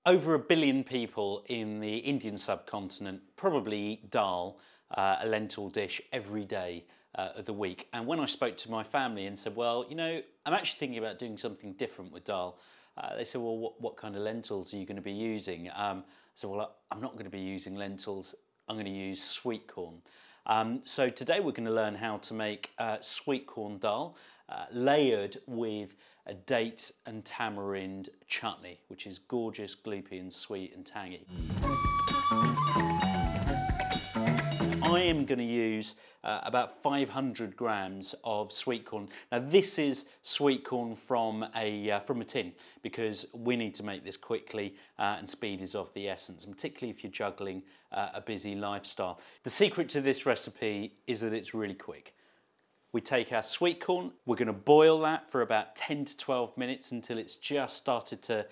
Over 1 billion people in the Indian subcontinent probably eat dal, a lentil dish, every day of the week. And when I spoke to my family and said, well, you know, I'm actually thinking about doing something different with dal, they said, well, what kind of lentils are you going to be using? I said, well, I'm not going to be using lentils, I'm going to use sweet corn. So today we're going to learn how to make sweetcorn dal, layered with a date and tamarind chutney, which is gorgeous, gloopy and sweet and tangy. I am going to use about 500 grams of sweet corn. Now this is sweet corn from a tin, because we need to make this quickly and speed is of the essence, and particularly if you're juggling a busy lifestyle. The secret to this recipe is that it's really quick. We take our sweet corn, we're going to boil that for about 10 to 12 minutes until it's just started to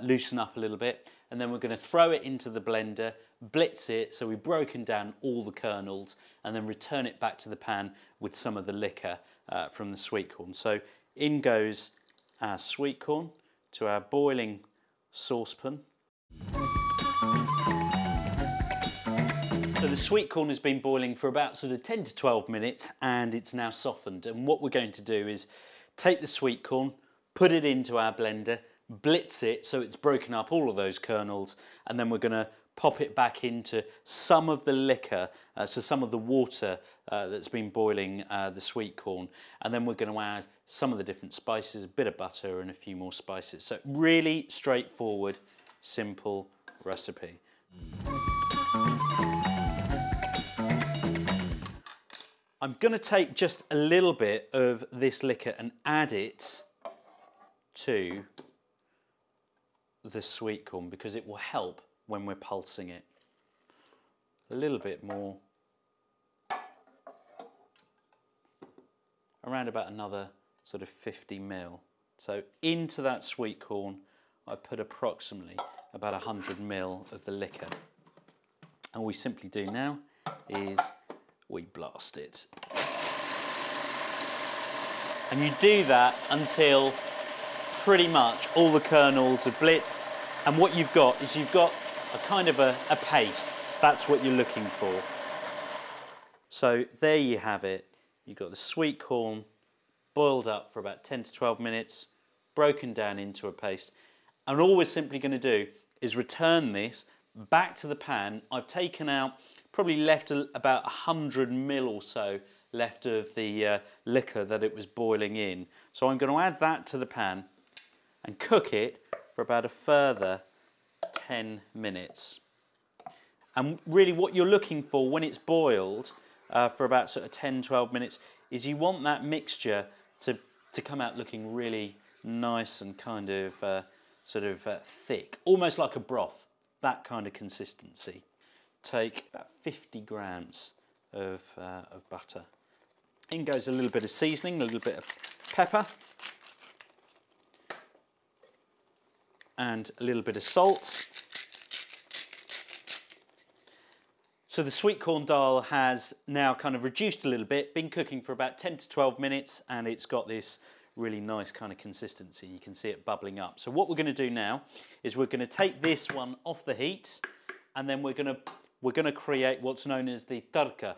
loosen up a little bit, and then we're going to throw it into the blender, blitz it so we've broken down all the kernels, and then return it back to the pan with some of the liquor from the sweet corn. So in goes our sweet corn to our boiling saucepan. So the sweet corn has been boiling for about sort of 10 to 12 minutes and it's now softened. And what we're going to do is take the sweet corn, put it into our blender, blitz it so it's broken up all of those kernels, and then we're going to pop it back into some of the liquor, so some of the water that's been boiling the sweet corn, and then we're going to add some of the different spices, a bit of butter and a few more spices. So really straightforward, simple recipe. I'm going to take just a little bit of this liquor and add it to the sweet corn because it will help when we're pulsing it. A little bit more. Around about another sort of 50 ml. So into that sweet corn I put approximately about 100 ml of the liquor. And what we simply do now is we blast it. And you do that until pretty much all the kernels are blitzed, and what you've got is you've got a kind of a paste. That's what you're looking for. So there you have it. You've got the sweet corn boiled up for about 10 to 12 minutes, broken down into a paste. And all we're simply going to do is return this back to the pan. I've taken out, probably left about 100 ml or so left of the liquor that it was boiling in. So I'm going to add that to the pan and cook it for about a further 10 minutes. And really what you're looking for when it's boiled for about sort of 10-12 minutes is you want that mixture to come out looking really nice and kind of thick, almost like a broth, that kind of consistency. Take about 50 grams of butter. In goes a little bit of seasoning, a little bit of pepper, and a little bit of salt. So the sweet corn dal has now kind of reduced a little bit, been cooking for about 10 to 12 minutes, and it's got this really nice kind of consistency. You can see it bubbling up. So what we're going to do now is we're going to take this one off the heat, and then we're going to create what's known as the tadka.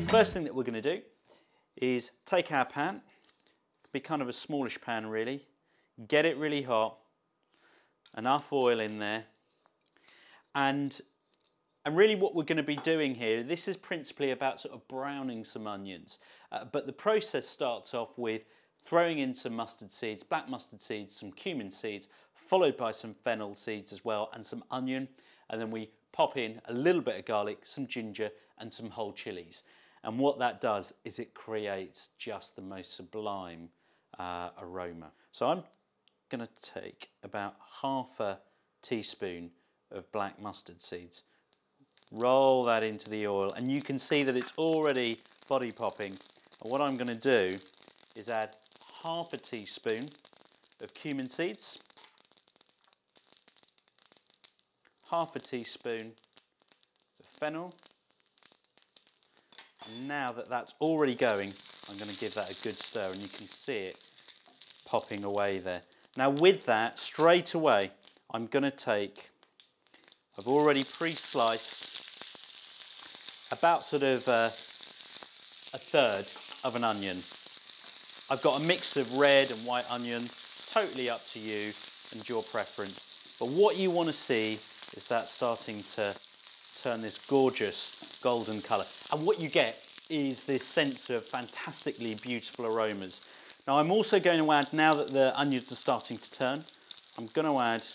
First thing that we're going to do is take our pan, be kind of a smallish pan really, get it really hot, enough oil in there, and really what we're going to be doing here, this is principally about sort of browning some onions, but the process starts off with throwing in some mustard seeds, black mustard seeds, some cumin seeds, followed by some fennel seeds as well, and some onion, and then we pop in a little bit of garlic, some ginger and some whole chilies. And what that does is it creates just the most sublime aroma. So I'm going to take about half a teaspoon of black mustard seeds, roll that into the oil, and you can see that it's already body popping. And what I'm going to do is add half a teaspoon of cumin seeds, half a teaspoon of fennel. And now that that's already going, I'm going to give that a good stir, and you can see it popping away there. Now with that, straight away, I'm going to take, I've already pre-sliced about sort of a third of an onion. I've got a mix of red and white onion, totally up to you and your preference. But what you want to see is that starting to turn this gorgeous golden colour. And what you get is this sense of fantastically beautiful aromas. Now I'm also going to add, now that the onions are starting to turn, I'm going to add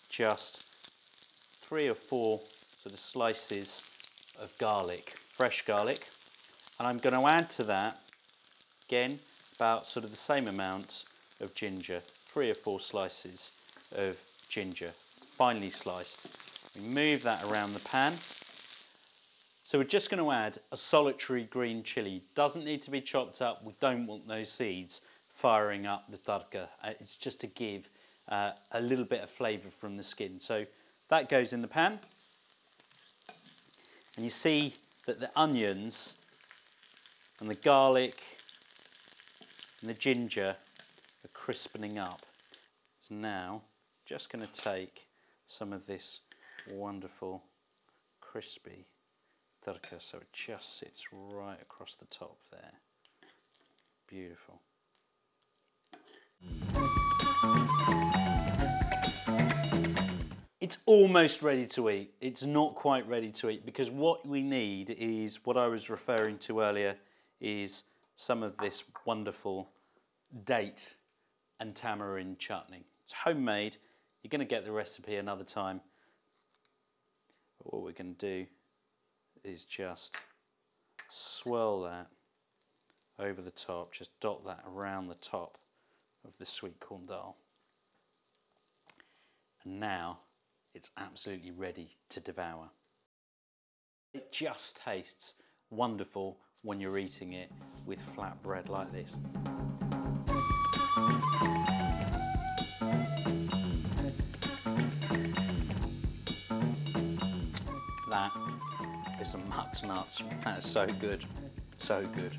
just 3 or 4 sort of slices of garlic, fresh garlic. And I'm going to add to that, again, about sort of the same amount of ginger, 3 or 4 slices of ginger, finely sliced. We move that around the pan. So we're just going to add a solitary green chilli. Doesn't need to be chopped up. We don't want those seeds firing up the tadka. It's just to give a little bit of flavour from the skin. So that goes in the pan. And you see that the onions and the garlic and the ginger are crispening up. So now, just going to take some of this wonderful crispy tadka, so it just sits right across the top there. Beautiful. It's almost ready to eat. It's not quite ready to eat because what we need is, what I was referring to earlier, is some of this wonderful date and tamarind chutney. It's homemade. You're going to get the recipe another time. But what we're going to do is just swirl that over the top, just dot that around the top of the sweetcorn dal. And now it's absolutely ready to devour. It just tastes wonderful when you're eating it with flat bread like this. That is a muck's nuts. That is so good, so good.